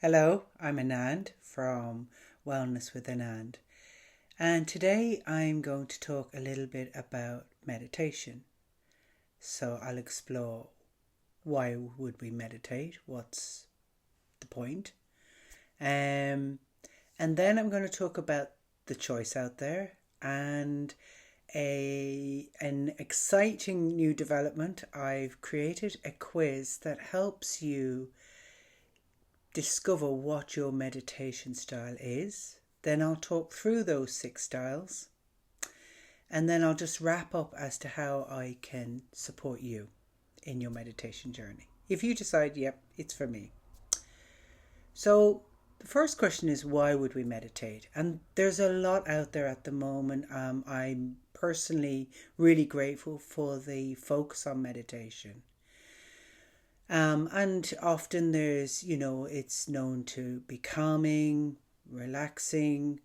Hello, I'm Anand from Wellness with Anand, and today I'm going to talk a little bit about meditation. So I'll explore why would we meditate, what's the point, and then I'm going to talk about the choice out there and an exciting new development. I've created a quiz that helps you discover what your meditation style is. Then I'll talk through those 6 styles, and then I'll just wrap up as to how I can support you in your meditation journey if you decide, yep, it's for me. So the first question is, why would we meditate? And there's a lot out there at the moment. I'm personally really grateful for the focus on meditation. And often it's known to be calming, relaxing,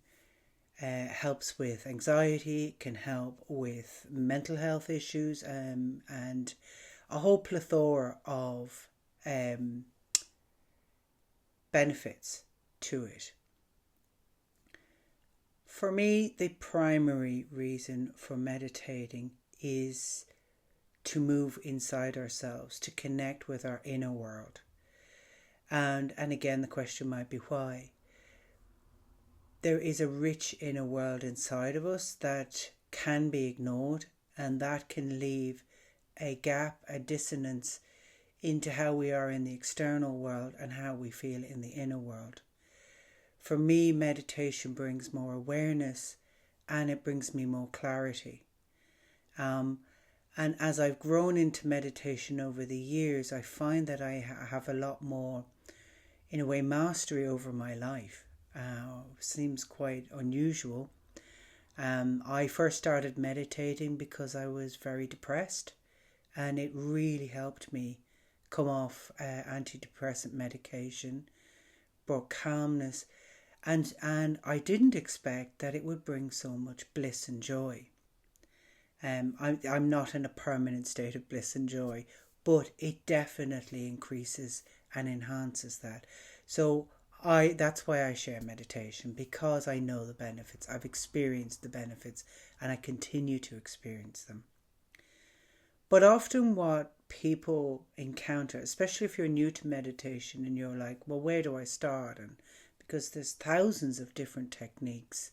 helps with anxiety, can help with mental health issues, and a whole plethora of benefits to it. For me, the primary reason for meditating is to move inside ourselves, to connect with our inner world. And again, the question might be why. There is a rich inner world inside of us that can be ignored, and that can leave a gap, a dissonance into how we are in the external world and how we feel in the inner world. For me, meditation brings more awareness and it brings me more clarity. And as I've grown into meditation over the years, I find that I have a lot more, in a way, mastery over my life. Seems quite unusual. I first started meditating because I was very depressed, and it really helped me come off antidepressant medication, brought calmness, and I didn't expect that it would bring so much bliss and joy. I'm not in a permanent state of bliss and joy, but it definitely increases and enhances that. So that's why I share meditation, because I know the benefits. I've experienced the benefits and I continue to experience them. But often what people encounter, especially if you're new to meditation and you're like, well, where do I start? And because there's thousands of different techniques.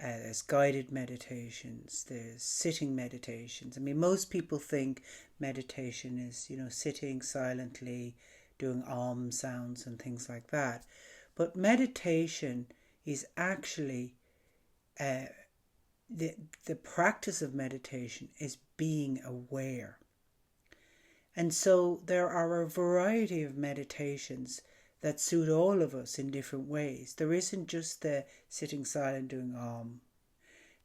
There's guided meditations, there's sitting meditations. I mean, most people think meditation is, sitting silently, doing sounds and things like that. But meditation is actually, the practice of meditation is being aware. And so there are a variety of meditations that suit all of us in different ways. There isn't just the sitting silent doing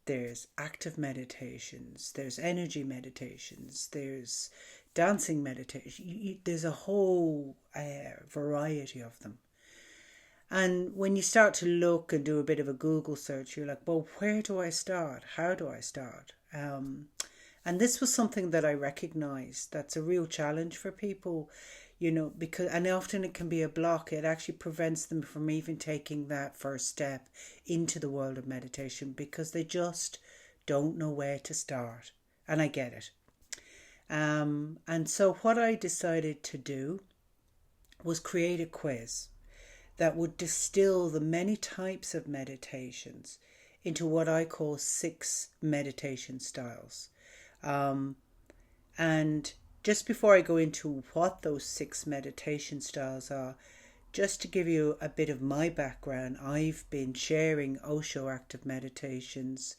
There's active meditations, there's energy meditations, there's dancing meditation. There's a whole variety of them. And when you start to look and do a bit of a Google search, you're like, well, where do I start? How do I start? And this was something that I recognised that's a real challenge for people, because, and often it can be a block. It actually prevents them from even taking that first step into the world of meditation because they just don't know where to start. And I get it. And so what I decided to do was create a quiz that would distill the many types of meditations into what I call 6 meditation styles. And just before I go into what those 6 meditation styles are, just to give you a bit of my background, I've been sharing Osho active meditations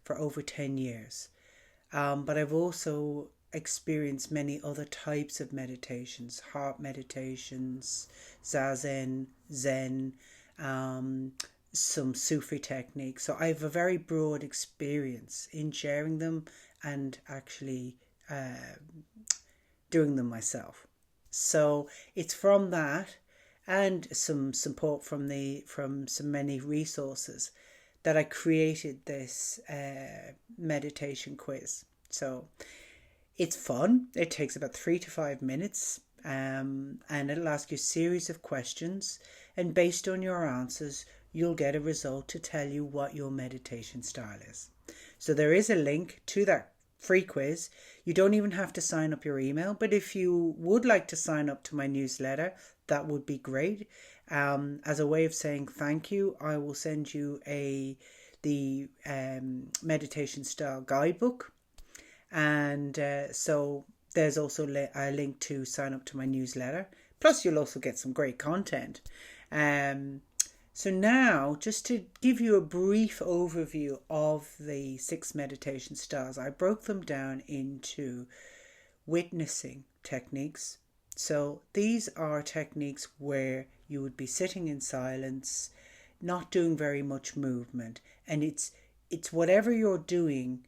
for over 10 years. But I've also experienced many other types of meditations, heart meditations, Zazen, Zen, some Sufi techniques. So I have a very broad experience in sharing them and actually doing them myself. So it's from that and some support from some many resources that I created this meditation quiz. So it's fun. It takes about 3 to 5 minutes. and it'll ask you a series of questions, and based on your answers you'll get a result to tell you what your meditation style is. So there is a link to that free quiz. You don't even have to sign up your email, but if you would like to sign up to my newsletter, that would be great. As a way of saying thank you, I will send you the meditation style guidebook, and so there's also a link to sign up to my newsletter. Plus you'll also get some great content. So now, just to give you a brief overview of the 6 meditation styles, I broke them down into witnessing techniques. So these are techniques where you would be sitting in silence, not doing very much movement, and it's whatever you're doing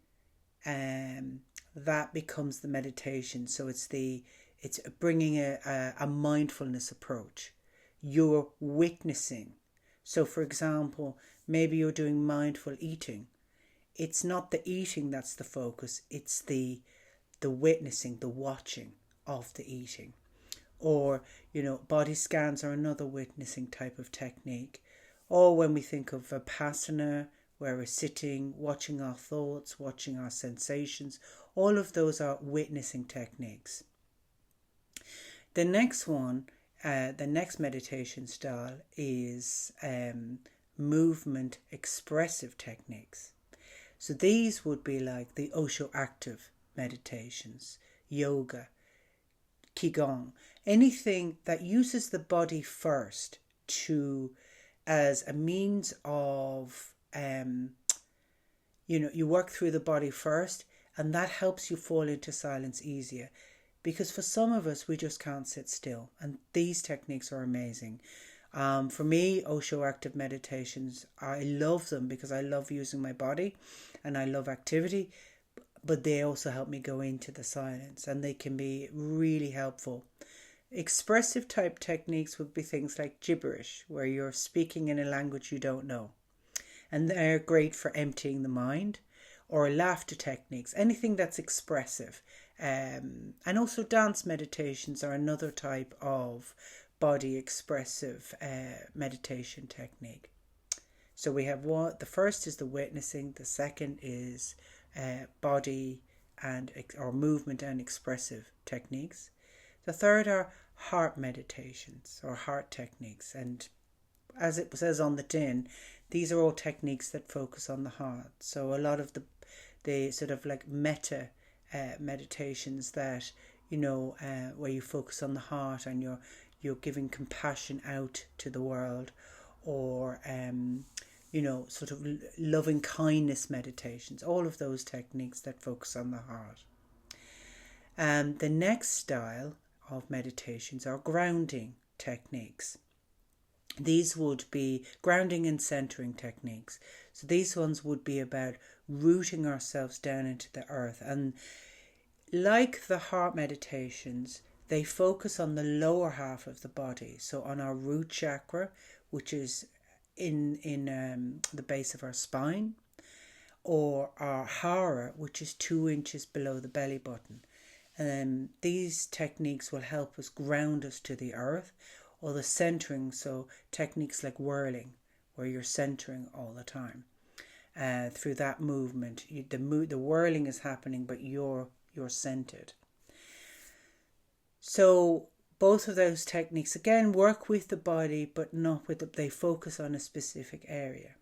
that becomes the meditation. So it's bringing a mindfulness approach. You're witnessing. So for example, maybe you're doing mindful eating. It's not the eating that's the focus, it's the witnessing, the watching of the eating. Or, body scans are another witnessing type of technique. Or when we think of Vipassana, where we're sitting, watching our thoughts, watching our sensations, all of those are witnessing techniques. The next one, the next meditation style is movement expressive techniques. So these would be like the Osho active meditations, yoga, qigong, anything that uses the body first as a means of, you work through the body first, and that helps you fall into silence easier. Because for some of us, we just can't sit still. And these techniques are amazing. For me, Osho active meditations, I love them because I love using my body and I love activity. But they also help me go into the silence, and they can be really helpful. Expressive type techniques would be things like gibberish, where you're speaking in a language you don't know. And they're great for emptying the mind. Or laughter techniques, anything that's expressive. And also dance meditations are another type of body expressive meditation technique. So we have the first is the witnessing, the second is body or movement and expressive techniques. The third are heart meditations or heart techniques, and as it says on the tin, these are all techniques that focus on the heart. So a lot of the sort of like metta meditations that where you focus on the heart and you're giving compassion out to the world, or sort of loving kindness meditations, all of those techniques that focus on the heart. The next style of meditations are grounding techniques. These would be grounding and centering techniques. So these ones would be about rooting ourselves down into the earth. And like the heart meditations, they focus on the lower half of the body. So on our root chakra, which is in the base of our spine, or our hara, which is 2 inches below the belly button. And these techniques will help us ground us to the earth. Or the centering, so techniques like whirling, where you're centering all the time. Through that movement, the whirling is happening, but you're centered. So both of those techniques again work with the body, but not with they focus on a specific area.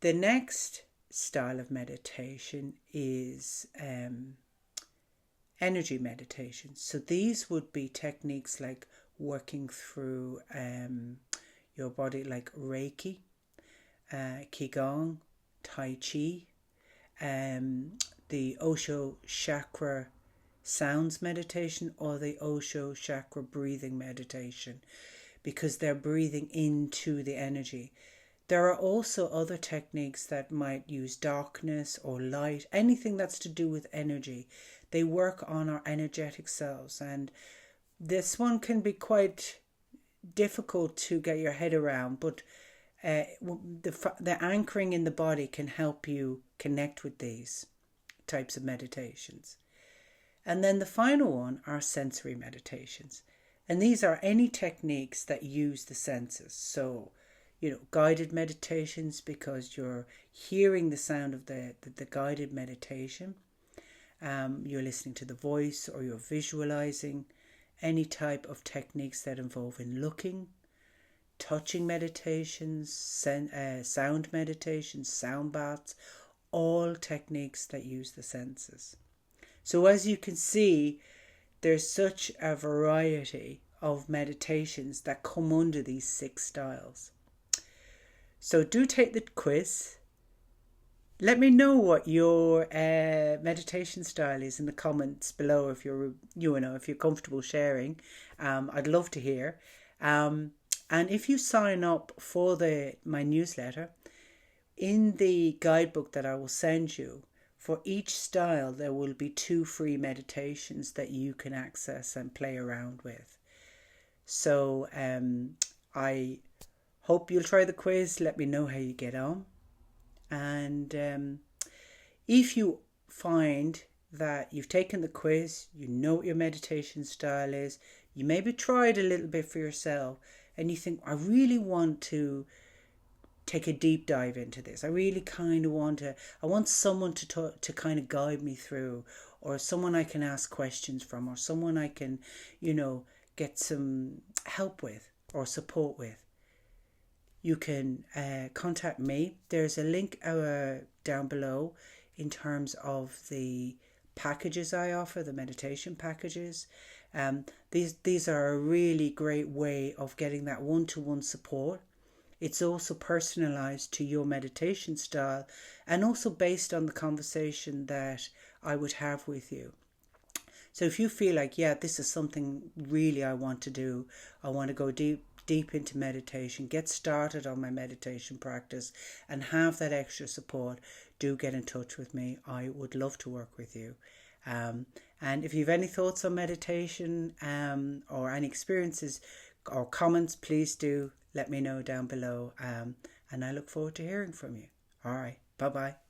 The next style of meditation is energy meditation. So these would be techniques like working through your body, like Reiki, Qigong, Tai Chi, the Osho chakra sounds meditation, or the Osho chakra breathing meditation, because they're breathing into the energy. There are also other techniques that might use darkness or light, anything that's to do with energy. They work on our energetic selves, and this one can be quite difficult to get your head around, but the anchoring in the body can help you connect with these types of meditations. And then the final one are sensory meditations. And these are any techniques that use the senses. So, guided meditations because you're hearing the sound of the guided meditation. You're listening to the voice or you're visualizing. Any type of techniques that involve in looking, touching meditations, sound meditations, sound baths, all techniques that use the senses. So as you can see, there's such a variety of meditations that come under these 6 styles. So do take the quiz. Let me know what your meditation style is in the comments below if if you're comfortable sharing. I'd love to hear. And if you sign up for my newsletter, in the guidebook that I will send you, for each style there will be 2 free meditations that you can access and play around with. So I hope you'll try the quiz. Let me know how you get on. And if you find that you've taken the quiz, you know what your meditation style is, you maybe try it a little bit for yourself, and you think, I really want to take a deep dive into this. I really kind of I want someone to kind of guide me through, or someone I can ask questions from, or someone I can, get some help with or support with. You can contact me. There's a link down below in terms of the packages I offer, the meditation packages. These are a really great way of getting that one-to-one support. It's also personalised to your meditation style and also based on the conversation that I would have with you. So if you feel like, this is something really I want to do, I want to go deep into meditation, get started on my meditation practice and have that extra support, do get in touch with me. I would love to work with you. And if you have any thoughts on meditation or any experiences or comments, please do let me know down below. And I look forward to hearing from you. All right. Bye-bye.